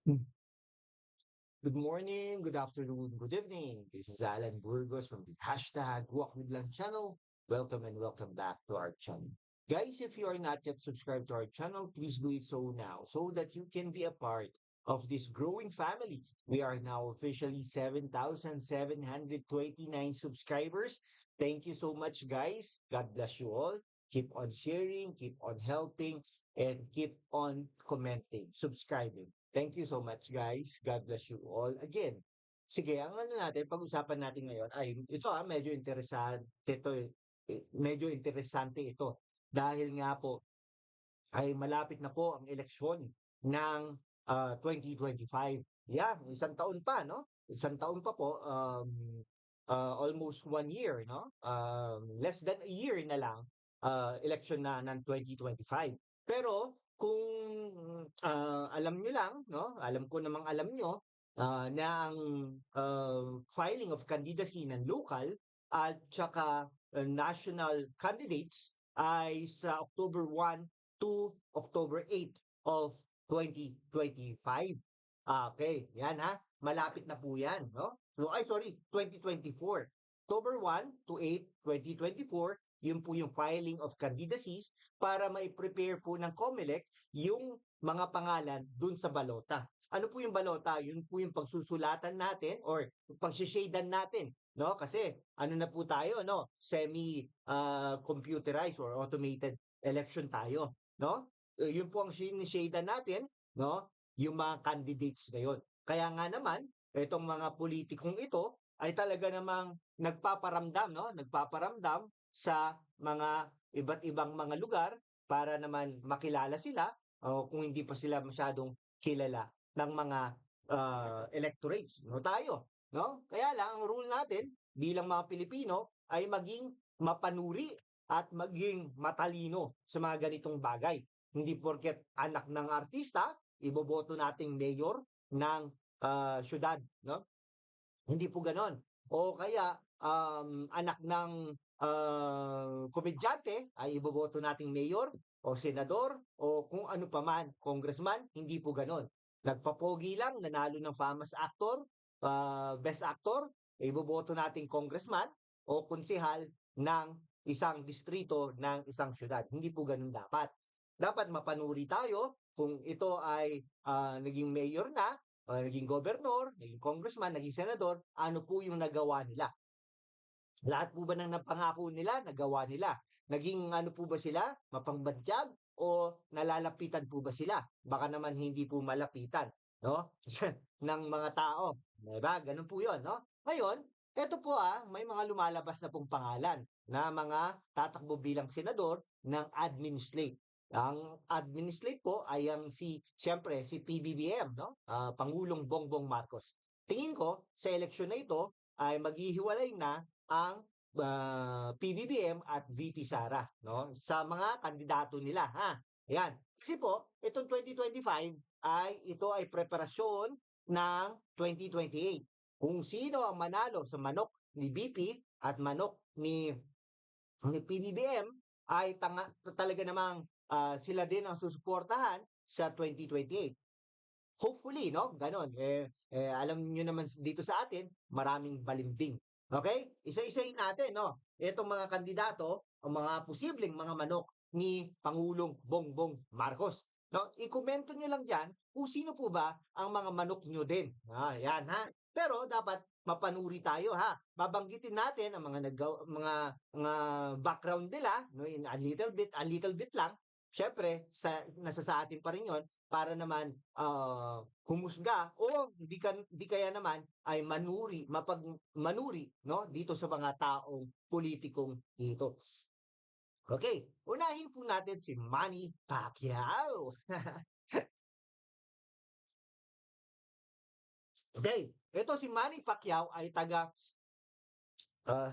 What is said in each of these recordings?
Mm. Good morning, good afternoon, good evening. This is Alan Burgos from the hashtag Walk with Lang channel. Welcome and welcome back to our channel. Guys, if you are not yet subscribed to our channel, please do it so now so that you can be a part of this growing family. We are now officially 7,729 subscribers. Thank you so much, guys. God bless you all. Keep on sharing, keep on helping, and keep on commenting, subscribing. Thank you so much, guys. God bless you all. Again, sige, ang ano natin, pag-usapan natin ngayon ay ito medyo interesante ito. Medyo interesante ito dahil nga po ay malapit na po ang eleksyon ng 2025. Yeah, isang taon pa, no? Isang taon pa po, almost 1 year, no? Less than a year na lang, election na ng 2025. Pero kung alam nyo lang, no? Alam ko namang alam nyo, na ang filing of candidacy ng local at saka national candidates ay sa October 1 to October 8 of 2025. Okay, yan ha. Malapit na po yan, no? So, ay sorry, 2024. October 1 to 8, 2024, yun po yung filing of candidacies para mai-prepare po ng COMELEC yung mga pangalan dun sa balota. Ano po yung balota? Yun po yung pagsusulatan natin or pagsishadean natin, no? Kasi ano na po tayo, no? Semi computerized or automated election tayo, no? Yun po ang sinishadean natin, no? Yung mga candidates na yun. Kaya nga naman, itong mga politikong ito ay talaga namang nagpaparamdam, no? Nagpaparamdam sa mga iba't ibang mga lugar para naman makilala sila o kung hindi pa sila masyadong kilala ng mga electorates, no? Tayo, no? Kaya lang ang rule natin bilang mga Pilipino ay maging mapanuri at maging matalino sa mga ganitong bagay. Hindi porket anak ng artista, iboboto nating mayor ng syudad, no? Hindi po ganon. O kaya anak ng komedyante ay iboboto nating mayor o senador o kung ano pa man, congressman, hindi po ganon. Nagpapogi lang, nanalo ng famous actor, best actor, iboboto nating congressman o konsehal ng isang distrito ng isang syudad. Hindi po ganun dapat. Dapat mapanuri tayo kung ito ay naging mayor na, naging gobernador, naging congressman, naging senador, ano po yung nagawa nila. Lahat po ba ng napangako nila, nagawa nila? Naging ano po ba sila, mapangbadyag o nalalapitan po ba sila? Baka naman hindi po malapitan, no? ng mga tao. Diba? Ganun po 'yon, no? Ngayon, eto po may mga lumalabas na pong pangalan na mga tatakbo bilang senador ng administrate. Ang administrate po ay siyempre si PBBM, no? Pangulong Bongbong Marcos. Tingin ko sa eleksyon na ito ay maghihiwalay na ang PBBM at VP Sara, no? Sa mga kandidato nila, ha. Ayan. Kasi po, itong 2025 ito ay preparasyon ng 2028. Kung sino ang manalo sa manok ni VP at manok ni PBBM ay talaga namang sila din ang susuportahan sa 2028. Hopefully, no? Ganon. Alam niyo naman dito sa atin, maraming balimbing. Okay? Isa-isahin natin, no? Itong mga kandidato, ang mga posibleng mga manok ni Pangulong Bongbong Marcos. No? I-komento nyo lang dyan kung sino po ba ang mga manok nyo din. Yan, ha? Pero dapat mapanuri tayo, ha? Babanggitin natin ang mga background nila, no? In a little bit lang. Siyempre, nasa sa atin pa rin 'yon para naman humusga o di kaya naman ay manuri no dito sa mga taong politikong ito. Okay, unahin po natin si Manny Pacquiao. Okay, ito si Manny Pacquiao ay taga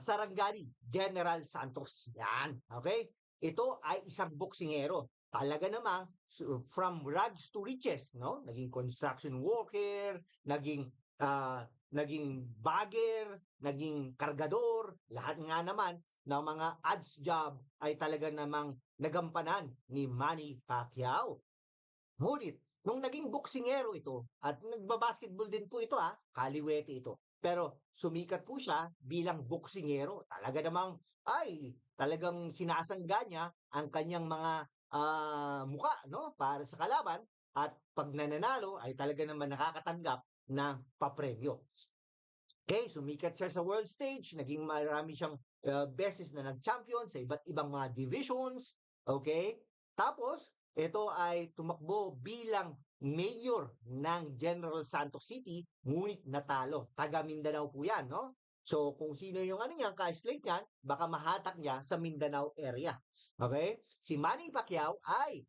Sarangani General Santos. Yan, okay? Ito ay isang boksingero. Talaga namang from rags to riches, no? Naging construction worker, naging bagger, naging kargador, lahat nga naman ng mga odds job ay talaga namang nagampanan ni Manny Pacquiao. Ngunit nung naging boksingero ito at nagba-basketball din po ito kaliwete ito. Pero sumikat po siya bilang boksingero. Talaga namang talagang sinasangga niya ang kanyang mga muka no para sa kalaban at pag nananalo ay talaga naman nakakatanggap ng papremyo. Okay, sumikat siya sa world stage, naging marami siyang beses na nag-champion sa iba't ibang mga divisions. Okay? Tapos, ito ay tumakbo bilang mayor ng General Santos City, ngunit natalo. Taga Mindanao po yan, no? So, kung sino yung ano niyan, ka-slate niyan, baka mahatak niya sa Mindanao area. Okay? Si Manny Pacquiao ay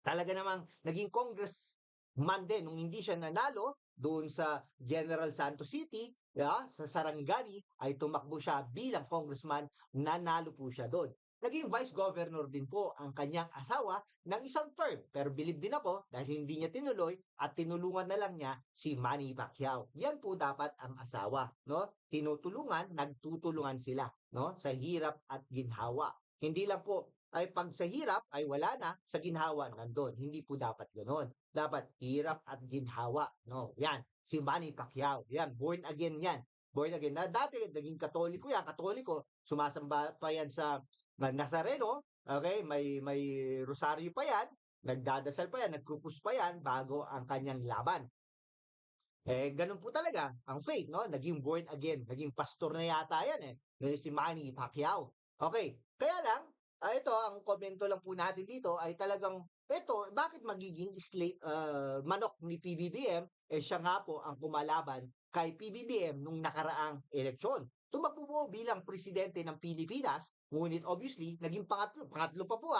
talaga namang naging congressman din nung hindi siya nanalo doon sa General Santos City, sa Sarangani, ay tumakbo siya bilang congressman, nanalo po siya doon. Naging vice governor din po ang kanyang asawa ng isang term. Pero believe din ako dahil hindi niya tinuloy at tinulungan na lang niya si Manny Pacquiao. Yan po dapat ang asawa, no? Tinutulungan, nagtutulungan sila, no? Sa hirap at ginhawa. Hindi lang po ay pag sa hirap ay wala na, sa ginhawa nandun. Hindi po dapat ganoon. Dapat hirap at ginhawa. No, yan. Si Manny Pacquiao. Yan, born again yan. Born again. Na dati, naging katoliko yan. Katoliko, sumasamba pa yan sa Nazareno. Okay, may rosaryo pa yan. Nagdadasal pa yan, nagkrupus pa yan bago ang kanyang laban. Ganun po talaga ang faith, no? Naging born again, naging pastor na yata yan si Manny Pacquiao. Okay, kaya lang, ito, ang komento lang po natin dito ay talagang, ito, bakit magiging manok ni PBBM? Siya nga po ang kumalaban kay PBBM nung nakaraang eleksyon. Tumakbo po bilang presidente ng Pilipinas, ngunit obviously, naging pangatlo pa po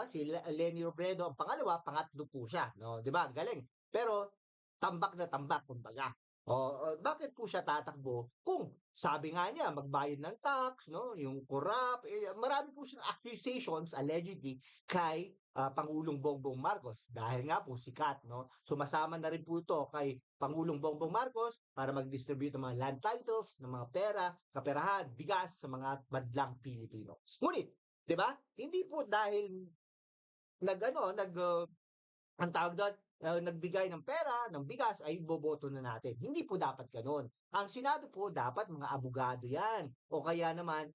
si Leni Robredo ang pangalawa, pangatlo po siya, no? 'Di ba? Galing. Pero tambak na tambak kumbaga. Bakit po siya tatakbo kung sabi nga niya magbayad ng tax, no, yung corrupt, marami po siyang accusations allegedly kay Pangulong Bongbong Marcos dahil nga po sikat, no. Sumasama na rin po ito kay Pangulong Bongbong Marcos para mag-distribute ng mga land titles, ng mga pera, kaperahan, bigas sa mga madlang Pilipino. Ngunit, 'di ba? Hindi po dahil ang tawag doon, nagbigay ng pera, ng bigas, ay boboto na natin. Hindi po dapat gano'n. Ang Senado po dapat mga abogado yan. O kaya naman,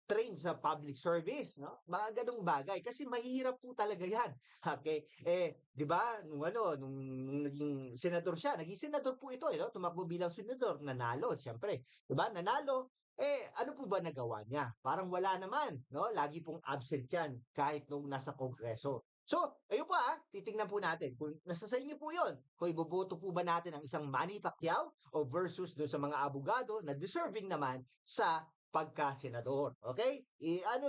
trained sa public service, no? Mga ganong bagay. Kasi mahirap po talaga yan. Okay? Di ba, nung naging senador siya, naging senador po ito, no? Tumakbo bilang senador, nanalo, siyempre. Di ba? Nanalo, ano po ba nagawa niya? Parang wala naman, no? Lagi pong absent yan kahit nung nasa kongreso. So, ayun po titingnan po natin kung nasa sa inyo po yon. Kung iboboto po ba natin ang isang Manny Pacquiao o versus doon sa mga abogado na deserving naman sa pagka-senador. Okay?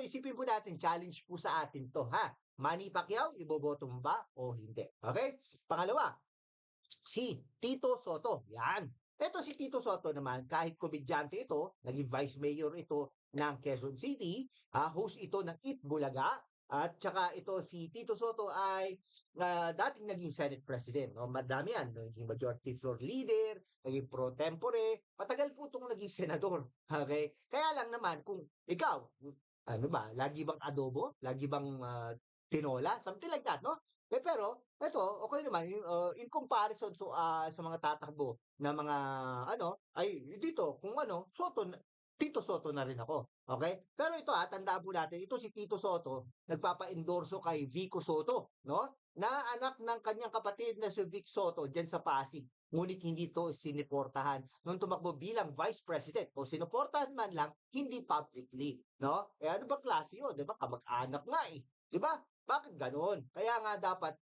Isipin po natin, challenge po sa atin to, ha? Manny Pacquiao, iboboto mo ba o hindi? Okay? Pangalawa, si Tito Soto. Yan. Ito si Tito Soto naman, kahit komedyante ito, naging vice mayor ito ng Quezon City, host ito ng Eat Bulaga, at saka ito si Tito Soto ay dating naging Senate President. No? Madami yan. Naging Majority Floor Leader, naging pro tempore. Matagal po itong naging senador. Okay? Kaya lang naman, kung ikaw, ano ba, lagi bang adobo? Lagi bang tinola? Something like that, no? Pero, ito, okay naman, in comparison sa mga tatakbo na mga, ay, dito, kung Tito Soto na rin ako. Okay? Pero ito tandaan po natin, ito si Tito Soto, nagpapa-endorso kay Vico Soto, no? Na anak ng kanyang kapatid na si Vic Soto diyan sa Pasig. Ngunit hindi ito siniportahan nung tumakbo bilang Vice President o sinuportahan man lang, hindi publicly, no? Ano ba klase yun? Di ba? Kamag-anak nga eh. Di ba? Bakit ganon? Kaya nga dapat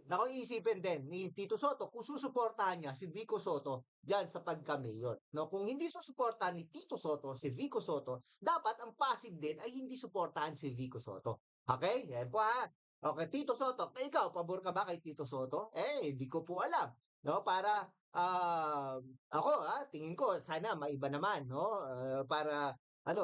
naku iisipin din ni Tito Soto kung susuportahan niya si Vico Soto diyan sa pagka-mayor. No, kung hindi susuportahan ni Tito Soto si Vico Soto, dapat ang Pasig din ay hindi suportahan si Vico Soto. Okay? Yan po Okay, Tito Soto, ikaw, pabor ka ba kay Tito Soto? Hindi ko po alam. No, para ako tingin ko sana maiba naman, no? Para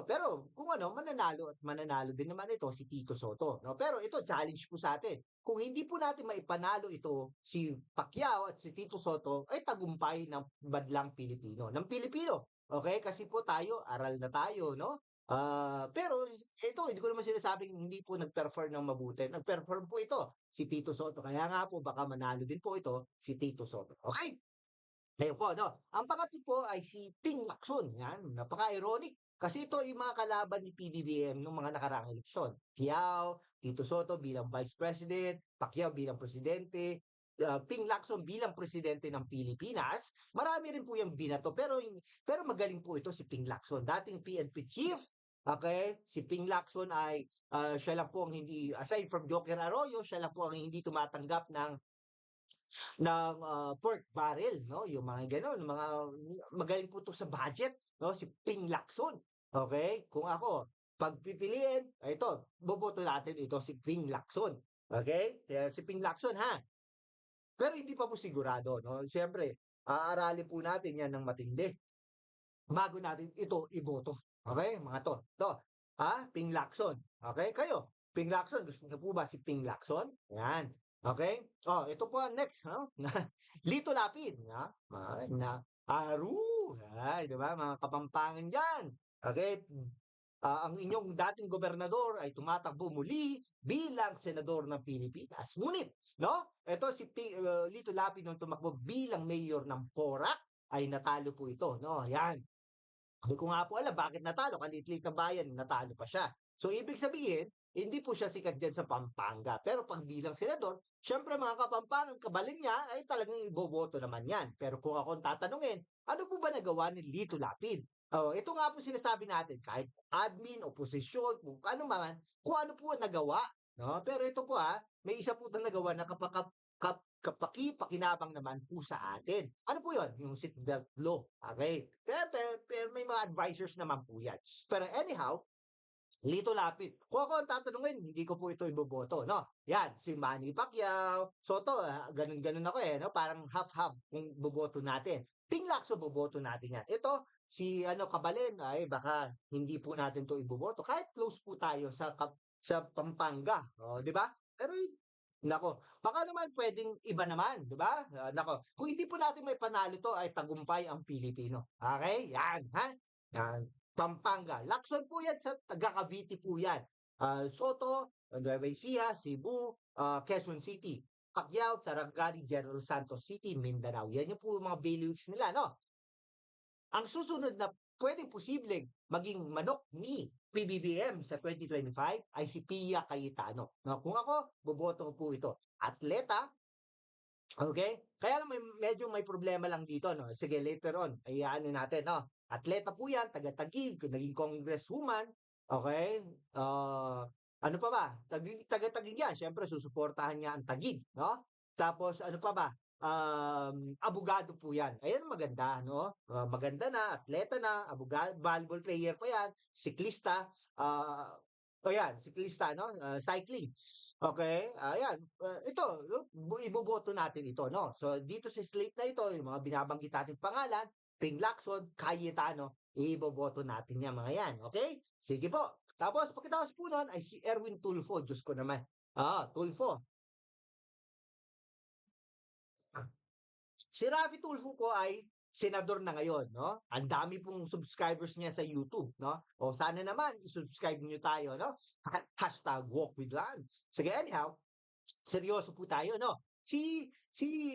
pero kung mananalo at mananalo din naman ito si Tito Soto, no? Pero ito challenge po sa atin. Kung hindi po natin maipanalo ito si Pacquiao at si Tito Soto ay tagumpay ng badlang Pilipino, ng Pilipino. Okay? Kasi po tayo, aral na tayo, no? Pero ito, hindi ko naman sinasabing hindi po nag-perform ng mabuti. Nag-perform po ito si Tito Soto. Kaya nga po baka manalo din po ito si Tito Soto. Okay? Ayun po, no? Ang pangatlo po ay si Ping Lacson. Yan, napaka-ironic. Kasi ito yung mga kalaban ni PBBM nung mga nakaraang eleksyon. Kiao, Tito Soto bilang Vice President, Pacquiao bilang Presidente, Ping Lacson bilang Presidente ng Pilipinas. Marami rin po yung binato. Pero magaling po ito si Ping Lacson. Dating PNP Chief, okay? Si Ping Lacson ay siya lang po ang hindi, aside from Joker Arroyo, siya lang po ang hindi tumatanggap ng pork barrel, no? Yung mga gano'n, mga magaling po 'to sa budget, no? Si Ping Lacson. Okay? Kung ako, pagpipiliin, ito, boboto natin ito si Ping Lacson. Okay? Kaya si Ping Lacson, ha? Pero hindi pa po sigurado, no? Siyempre, aaralin po natin yan ng matindi bago natin ito iboto. Okay? Mga to. To. Ha? Ping Lacson. Okay? Kayo, Ping Lacson. Gusto niyo po ba si Ping Lacson? Yan. Okay? Oh, ito po ang next, no? Lito Lapid, ha? Na Aru. Ay, di ba? Mga kapampangan diyan. Okay? Ang inyong dating gobernador ay tumatakbo muli bilang senador ng Pilipinas. Ngunit, no? Ito si Lito Lapid nung tumakbo bilang mayor ng Porac ay natalo po ito, no? Yan. Hindi ko nga po alam bakit natalo, kaliit-liit na bayan, natalo pa siya. So, ibig sabihin, hindi po siya sikat dyan sa Pampanga. Pero pag bilang senador, syempre mga Kapampangan, kabalin niya, ay talagang iboboto naman yan. Pero kung ako ang tatanungin, ano po ba nagawa ni Lito Lapid? Oh, ito nga po sinasabi natin, kahit admin, oposisyon, kung ano po ang nagawa. No? Pero ito po may isa po na nagawa na kapaki-pakinabang naman po sa atin. Ano po yun? Yung seatbelt law. Okay? Pero may mga advisors naman po yan. Pero anyhow, Lito Lapid. Kung ako ang tatanungin, hindi ko po ito iboboto, no? Yan, si Manny Pacquiao, Soto, ganun-ganun ako no? Parang half-half kung boboto natin. Ping Lacson boboto natin yan. Ito, si Kabalen, ay baka hindi po natin to iboboto. Kahit close po tayo sa Pampanga, di ba? Pero nako, baka naman pwedeng iba naman, di ba? Nako, kung hindi po natin may panalo to ay tagumpay ang Pilipino. Okay? Yan, ha? Yan. Pampanga. Lacson po yan sa taga Cavite po yan. Soto, Nueva Ecija, Cebu, Quezon City. Pacquiao, Sarangani, General Santos City, Mindanao. Yan yung po yung mga bailiwicks nila, no? Ang susunod na pwedeng posibleng maging manok ni PBBM sa 2025 ay si Pia Cayetano. No, kung ako, boboto ko po ito. Atleta, okay? Kaya lang medyo may problema lang dito, no? Sige, later on, ay ano natin, no? Atleta po yan, taga-Taguig, naging congresswoman, okay? Ano pa ba? Taga-Taguig yan, syempre susuportahan niya ang Taguig, no? Tapos ano pa ba? Abogado po yan. Ayan maganda, no? Maganda na, atleta na, abogado, volleyball player pa yan, siklista, o yan, siklista, no? Cycling. Okay, ayan. Ito, iboboto natin ito, no? So, dito sa slate na ito, yung mga binabanggit nating pangalan, Ping Lacson, Cayetano, iboboto natin yan, mga yan. Okay? Sige po. Tapos, pagkatapos po nun, ay si Erwin Tulfo. Diyos ko naman. Tulfo. Si Raffy Tulfo po ay senador na ngayon, no? Ang dami pong subscribers niya sa YouTube, no? O sana naman i-subscribe niyo tayo, no? Hashtag walk with Lance. Sige, anyhow, seryoso po tayo, no? Si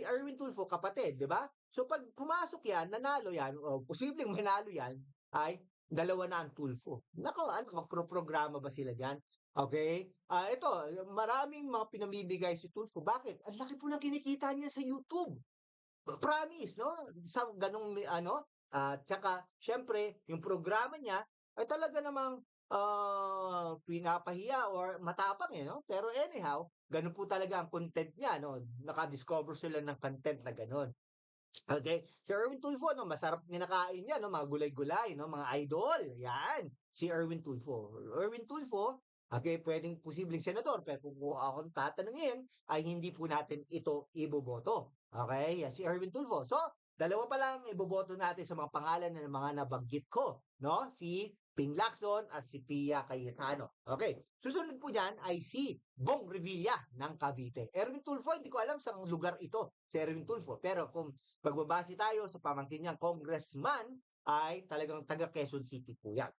Erwin Tulfo, kapatid, di ba? So pag pumasok yan, nanalo yan, o posibleng manalo yan, ay dalawa na ang Tulfo. Nako, ano, magpro-programa ba sila diyan? Okay? Ito, maraming mga pinamimigay si Tulfo. Bakit? Ang laki po na kinikita niya sa YouTube. Promise, no? Sa ganong tsaka syempre yung programa niya ay talaga namang pinapahiya or matapang no? Pero anyhow, ganun po talaga ang content niya, no? Naka-discover sila ng content na ganun. Okay? Si Erwin Tulfo, no, masarap kinakain niya, no, mga gulay-gulay, no, mga idol. Yan, si Erwin Tulfo. Erwin Tulfo, okay, pwedeng posibleng senador, pero kung akong tatanungin, ay hindi po natin ito iboboto. Okay? Yan, si Erwin Tulfo. So, dalawa pa lang iboboto natin sa mga pangalan ng mga nabanggit ko, no? Si Ping Lacson at si Pia Cayetano. Okay. Susunod po diyan ay si Bong Revilla ng Cavite. Erwin Tulfo, hindi ko alam sa lugar ito, si Erwin Tulfo. Pero kung pagbabase tayo sa pamangkin niyang congressman, ay talagang taga Quezon City po yan.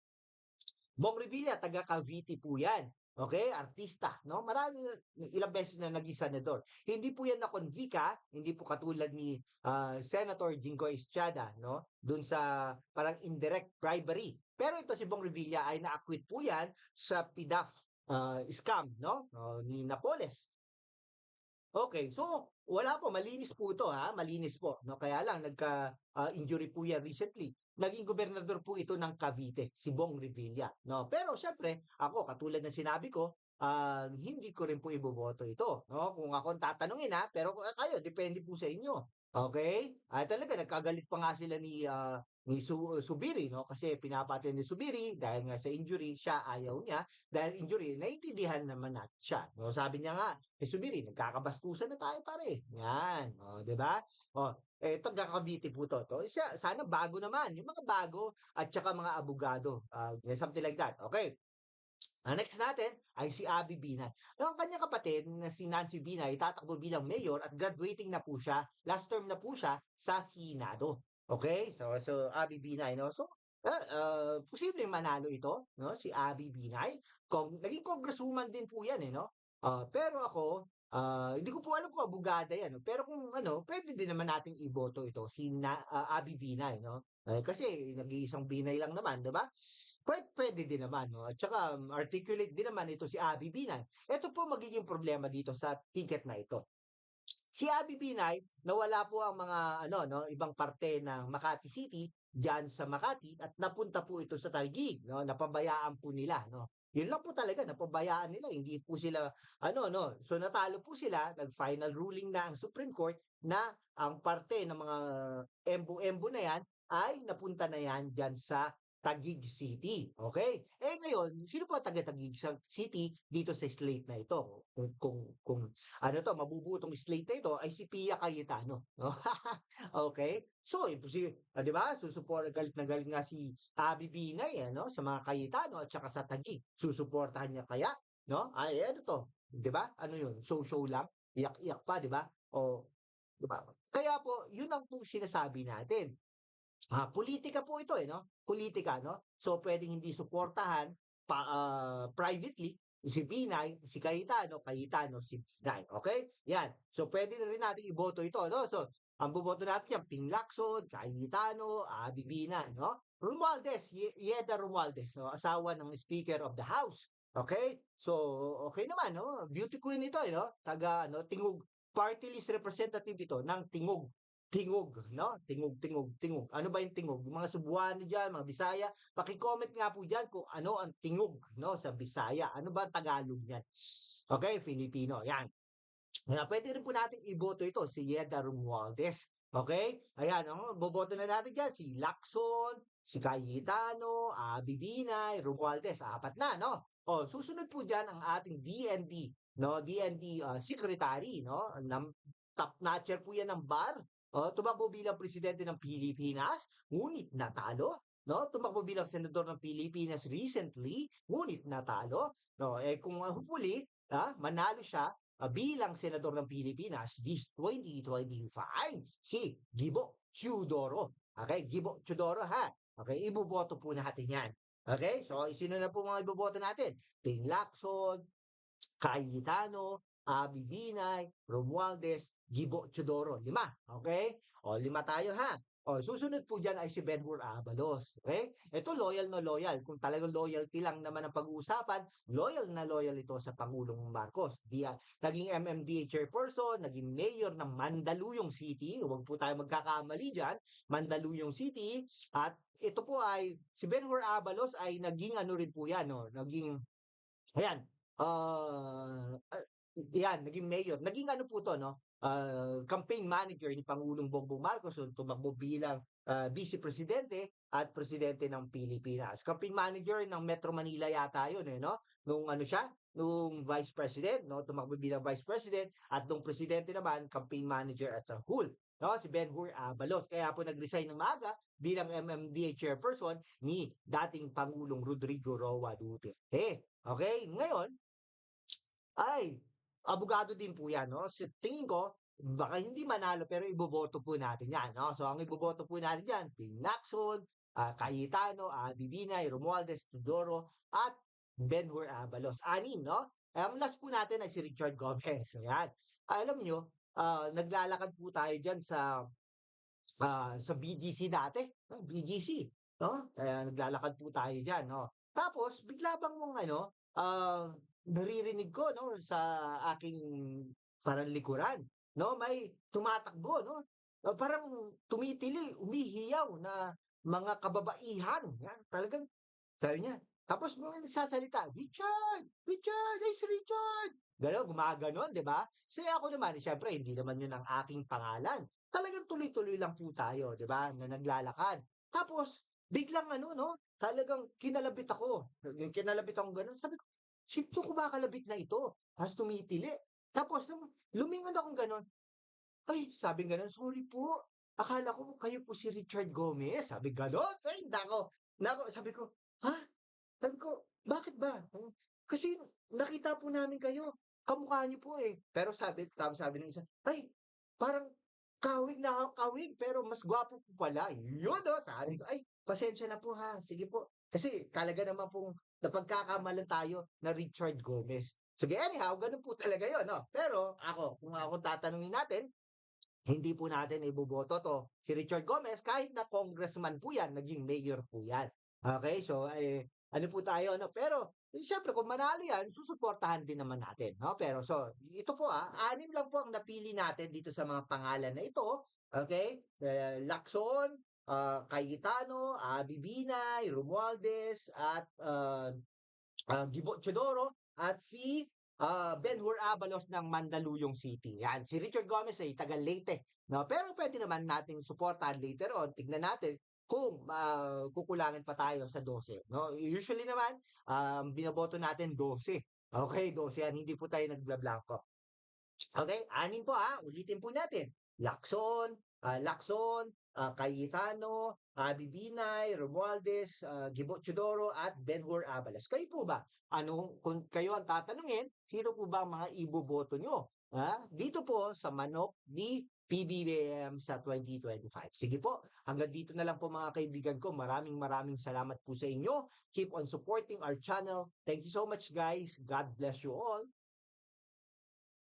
Bong Revilla, taga Cavite po yan. Okay, artista, no? Marami, ilang beses na naging senador. Hindi po yan na-convict, ha? Hindi po katulad ni Senator Jinggoy Estrada, no? Doon sa parang indirect bribery. Pero ito si Bong Revilla ay na-acquit po yan sa PDAF scam, no? Ni Napoles. Okay, so wala po, malinis po ito, ha, malinis po, 'no? Kaya lang injury po yan recently. Naging gobernador po ito ng Cavite, si Bong Revilla, 'no? Pero siyempre, ako katulad ng sinabi ko, hindi ko rin po iboboto ito, 'no? Kung ako ang tatanungin, ha, pero kayo depende po sa inyo, okay? Talaga nagkagalit pa nga sila ni Subiri, 'no? Kasi pinapatay ni Subiri dahil nga sa injury, siya ayaw niya. Dahil injury, naiintindihan naman natin siya, 'no? Sabi niya nga, Subiri, nagkakabastusan na tayo pare. Yan, 'di ba? Taga Cavite po 'to. Siya, sana bago naman, yung mga bago at saka mga abogado, something like that. Okay. Ang next natin ay si Abby Binay. Ang kanyang kapatid na si Nancy Binay tatakbo bilang mayor at graduating na po siya, last term na po siya sa Senado. Okay? So Abby Binay, no? So posibleng manalo ito, no? Si Abby Binay. Naging congresswoman din po 'yan, no? Pero ako, hindi ko po alam kung abogada 'yan, no? Pero kung ano, pwede din naman nating iboto ito Abby Binay, no? Kasi nag-iisang Binay lang naman, 'di ba? Puwede din naman 'no, at saka articulate din naman ito si Abby Binay. Ito po magiging problema dito sa ticket na ito. Si Abby Binay, nawala po ang mga ano 'no, ibang parte ng Makati City diyan sa Makati at napunta po ito sa Taguig 'no, napabayaan po nila 'no. 'Yun lang po talaga, napabayaan nila, hindi po sila ano 'no, so natalo po sila, nag-final ruling na ang Supreme Court na ang parte ng mga embu-embu na 'yan ay napunta na 'yan diyan sa Taguig City, okay? Ngayon, sino po ang taga Taguig City dito sa slate na ito? Kung ano 'to, mabubuo 'tong slate na ito ay si Pia Cayetano, 'no? Okay? So, 'di ba, galit na galit nga si Abby Binay, ano, sa mga Cayetano at saka sa Taguig. Susuportahan niya kaya, 'no? Ano 'to, 'di ba? Ano 'yun, show-show lang, iyak-iyak pa, 'di ba? O, 'di ba? Kaya po, 'yun ang po sinasabi natin. Politika po ito, 'no? Politika, 'no? So, puwedeng hindi suportahan privately si Binay, si Cayetano, si Binay, okay? 'Yan. So, puwede na rin nating iboto ito, 'no? So, ang boboto natin diyan, Ping Lacson, Cayetano, Abby Binay, 'no? Romualdez, Yeda Romualdez, no? Asawa ng Speaker of the House, okay? So, okay naman, 'no? Beauty queen ito, 'no? Taga ano, Tingog, party list representative ito ng Tingog. Tingog, no? Tingog. Ano ba yung tingog? Yung mga Cebuano diyan, mga Bisaya, paki-comment nga po diyan kung ano ang tingog, no, sa Bisaya. Ano ba ang Tagalog niyan? Okay, Filipino, 'yan. Puwede rin po nating iboto ito, si Yeda Romualdez. Okay? Ayan, boboto na natin diyan si Lacson, si Cayetano, Abby Binay, Romualdez, apat na, no? Susunod po diyan ang ating DND, no? DND secretary, no? Top notcher po 'yan ng BAR. Tumakbo bilang presidente ng Pilipinas, ngunit natalo. No, tumakbo bilang senador ng Pilipinas recently, ngunit natalo. No, kung hopefully, manalo siya bilang senador ng Pilipinas this 2025, si Gibo Teodoro. Okay, Gibo Teodoro, ha. Okay, iboboto po natin 'yan. Okay, so sino na po mga iboboto natin? Ping Lacson, Cayetano, Abby Binay, Romualdez, Gibo Teodoro. 5, okay? Lima tayo, ha. Susunod po diyan ay si Benhur Abalos, okay? Ito loyal na loyal. Kung talagang loyalty lang naman ang pag-uusapan, loyal na loyal ito sa Pangulong Marcos. Naging MMDA chairperson, naging mayor ng Mandaluyong City. Huwag po tayo magkakamali diyan. Mandaluyong City. At ito po ay, si Benhur Abalos ay naging ano rin po yan, no? Ayan, yan, naging mayor. Naging ano po 'to 'no, campaign manager ni Pangulong Bongbong Marcos nung tumakbo bilang, Vice Presidente at Presidente ng Pilipinas. Campaign manager ng Metro Manila yata 'yun, 'no, nung ano siya, nung Vice President 'no, tumakbo bilang Vice President at nung Presidente naman campaign manager at the whole, 'no, si Benhur Abalos. Kaya po nag-resign ng maaga bilang MMDA chairperson ni dating Pangulong Rodrigo Roa Duterte. Okay, ngayon ay, abogado din po 'yan 'no. Sa tingin ko, baka hindi manalo pero iboboto po natin 'yan 'no. So ang iboboto po natin diyan, Ping Lacson, Cayetano, Bibinay, Romualdez, Tudoro, at Benhur Abalos. Anim, no? Ang last po natin ay si Richard Gomez. Ayan. Alam nyo, naglalakad po tayo dyan sa BGC dati, no? BGC, no? Kaya naglalakad po tayo diyan, no? Tapos bigla bang mong naririnig ko, no, sa aking parang likuran, no, may tumatakbo, no? Parang tumitili, umihiyaw na mga kababaihan, yan, talagang sabi niya. Tapos mga nagsasalita, Richard! Richard! Ay, si Richard! Gano'n, gumaganon, di ba? So ako naman, siyempre, hindi naman yun ang aking pangalan. Talagang tuloy-tuloy lang po tayo, di ba, na naglalakad. Tapos, biglang ano, no, talagang kinalabit ako. Yung kinalabit akong gano'n, sabi ko, sino kumakalabit na ito? Tapos tumitili. Tapos, nung lumingon akong gano'n, ay, sabi gano'n, sorry po. Akala ko kayo po si Richard Gomez. Sabi gano'n. Ay, nako, sabi ko, ha? Sabi ko, bakit ba? Kasi nakita po namin kayo. Kamukha niyo po eh. Pero tapos sabi ng isa, ay, parang kawig na kawig, pero mas gwapo po pala. Yun oh, sabi ko, ay, pasensya na po ha. Sige po. Kasi talaga naman pong napagkakamalan tayo na Richard Gomez. Sige, anyhow, ganun po talaga yun, no? Pero ako, kung ako tatanungin natin, hindi po natin iboboto 'to, si Richard Gomez kahit na congressman po 'yan, naging mayor po 'yan. Okay, so, ano po tayo 'no, pero siyempre kung manalo 'yan susuportahan din naman natin 'no. Pero so, ito po, 6 lang po ang napili natin dito sa mga pangalan na ito, okay? Lacson, Cayetano, Binay, Romualdez at, Gibo Chodoro at si Ben-Hur Abalos ng Mandaluyong City. Yan, si Richard Gomez ay taga Leyte. No? Pero pwede naman nating suportahan later on. Tignan natin kung kukulangin pa tayo sa 12. No? Usually naman, binoboto natin 12. Okay, 12 yan. Hindi po tayo nagblablangko. Okay, anin po ulitin po natin. Lacson, Cayetano, Bibinay, Romualdez, Gibo Chodoro at Benhur Abalos. Kayo po ba? Kung kayo ang tatanungin, sino po ba ang mga iboboto nyo? Dito po sa manok ni PBBM sa 2025. Sige po, hanggang dito na lang po mga kaibigan ko. Maraming salamat po sa inyo. Keep on supporting our channel. Thank you so much guys. God bless you all.